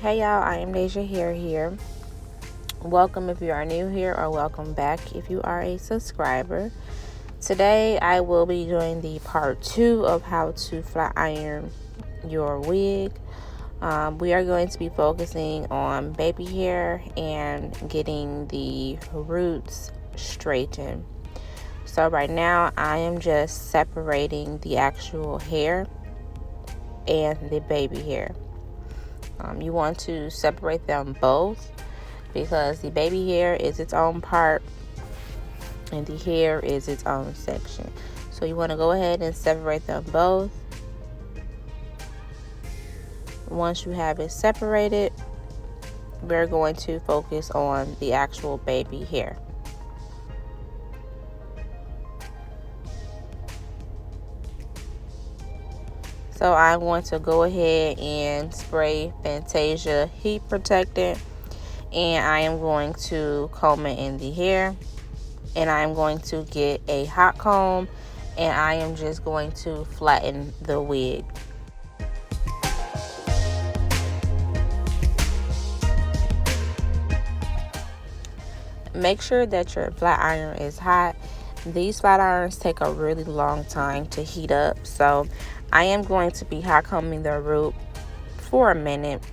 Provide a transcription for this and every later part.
Hey y'all, I am Iamdejahair here. Welcome if you are new here, or welcome back if you are a subscriber. Today I will be doing the part 2 of how to flat iron your wig. We are going to be focusing on baby hair and getting the roots straightened. So right now I am just separating the actual hair and the baby hair. You want to separate them both because the baby hair is its own part and the hair is its own section. So you want to go ahead and separate them both. Once you have it separated, we're going to focus on the actual baby hair. So I'm going to go ahead and spray Fantasia heat protectant, and I am going to comb it in the hair, and I'm going to get a hot comb, and I am just going to flatten the wig. Make sure that your flat iron is hot. These flat irons take a really long time to heat up, so I am going to be hot combing the root for a minute,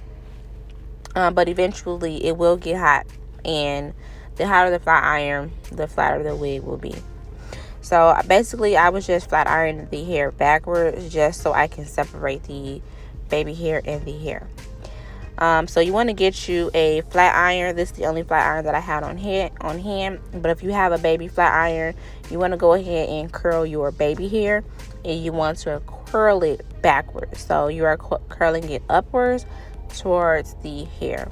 but eventually it will get hot, and the hotter the flat iron, the flatter the wig will be. So basically I was just flat ironing the hair backwards just so I can separate the baby hair and the hair. So you want to get you a flat iron. This is the only flat iron that I had on hand. But if you have a baby flat iron, you want to go ahead and curl your baby hair, and you want to curl it backwards. So you are curling it upwards towards the hair.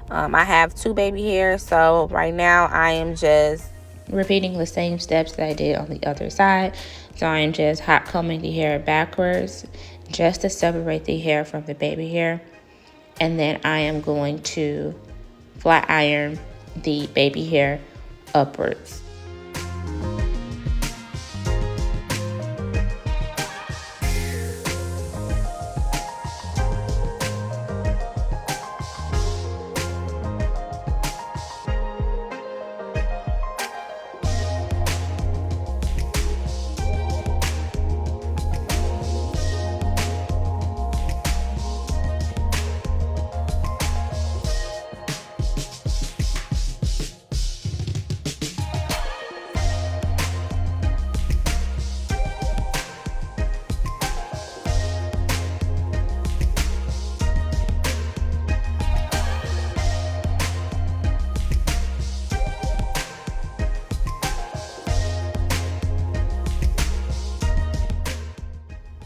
I have 2 baby hairs, so right now I am just repeating the same steps that I did on the other side. So I am just hot combing the hair backwards just to separate the hair from the baby hair, and then I am going to flat iron the baby hair upwards.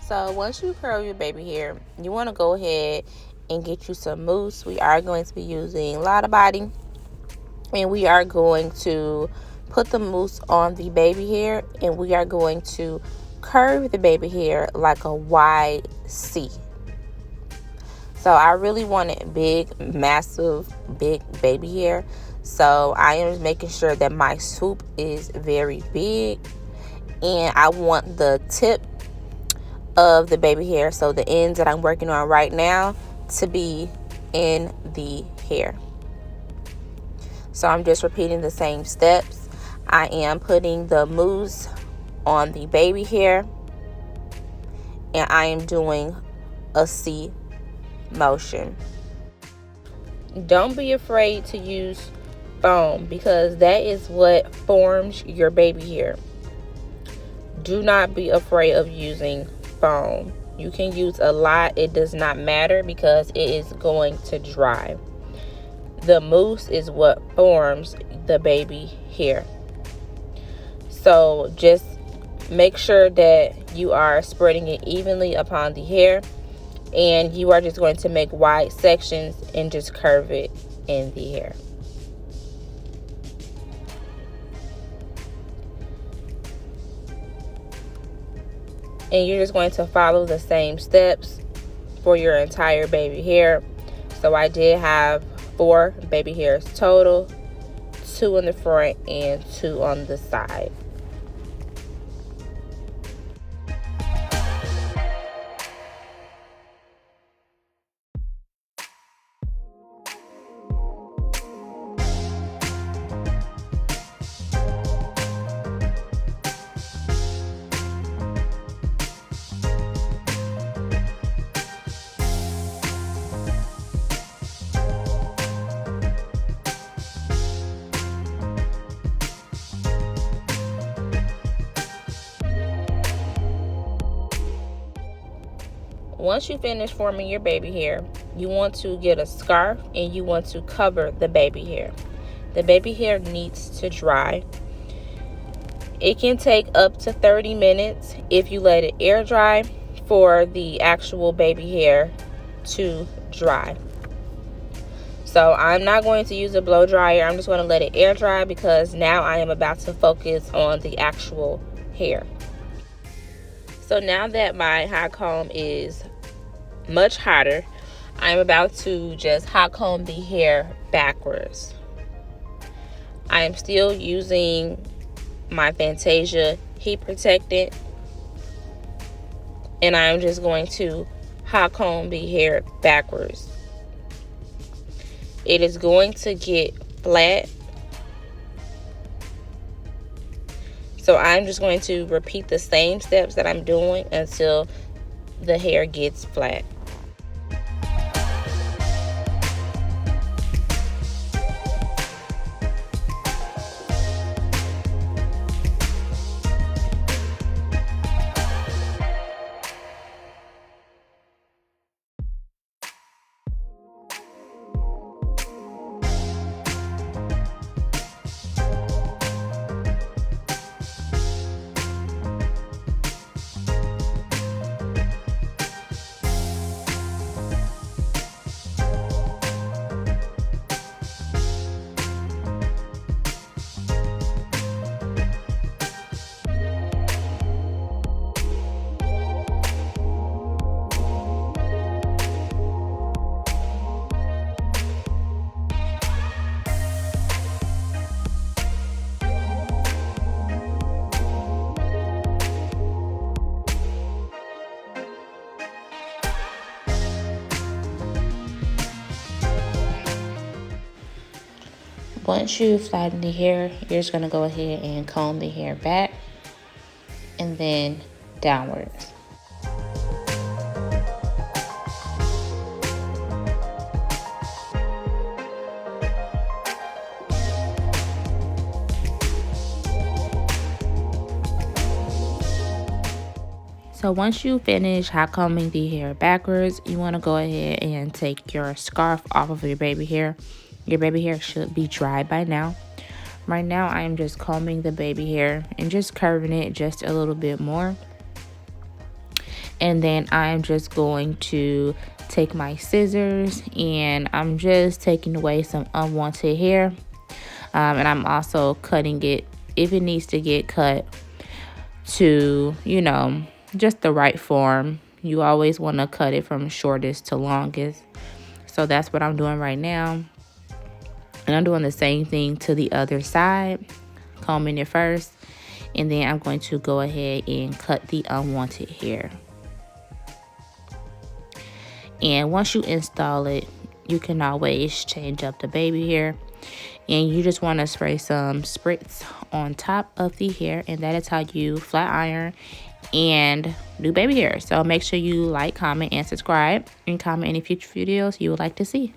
So once you curl your baby hair, you want to go ahead and get you some mousse. We are going to be using Lotta Body, and we are going to put the mousse on the baby hair, and we are going to curve the baby hair like a wide C. So I really wanted big, massive, big baby hair. So I am making sure that my swoop is very big, and I want the tip of the baby hair, so the ends that I'm working on right now, to be in the hair. So I'm just repeating the same steps. I am putting the mousse on the baby hair, and I am doing a C motion. Don't be afraid to use foam, because that is what forms your baby hair. Do not be afraid of using foam. You can use a lot, it does not matter, because it is going to dry. The mousse is what forms the baby hair. So just make sure that you are spreading it evenly upon the hair, and you are just going to make wide sections and just curve it in the hair. And you're just going to follow the same steps for your entire baby hair. So I did have 4 baby hairs total, 2 in the front and 2 on the side. Once you finish forming your baby hair, you want to get a scarf and you want to cover the baby hair. The baby hair needs to dry. It can take up to 30 minutes if you let it air dry for the actual baby hair to dry. So I'm not going to use a blow dryer. I'm just going to let it air dry because now I am about to focus on the actual hair. So now that my hot comb is much hotter, I'm about to just hot comb the hair backwards. I am still using my Fantasia heat protectant, and I'm just going to hot comb the hair backwards. It is going to get flat, so I'm just going to repeat the same steps that I'm doing until the hair gets flat. Once you flatten the hair, you're just going to go ahead and comb the hair back and then downwards. So once you finish hot combing the hair backwards, you want to go ahead and take your scarf off of your baby hair. Your baby hair should be dry by now. Right now, I am just combing the baby hair and just curving it just a little bit more. And then I'm just going to take my scissors and I'm just taking away some unwanted hair. And I'm also cutting it if it needs to get cut to, just the right form. You always want to cut it from shortest to longest. So that's what I'm doing right now. And I'm doing the same thing to the other side, combing it first, and then I'm going to go ahead and cut the unwanted hair. And once you install it, you can always change up the baby hair, and you just want to spray some spritz on top of the hair, and that is how you flat iron and do baby hair. So make sure you like, comment, and subscribe, and comment any future videos you would like to see.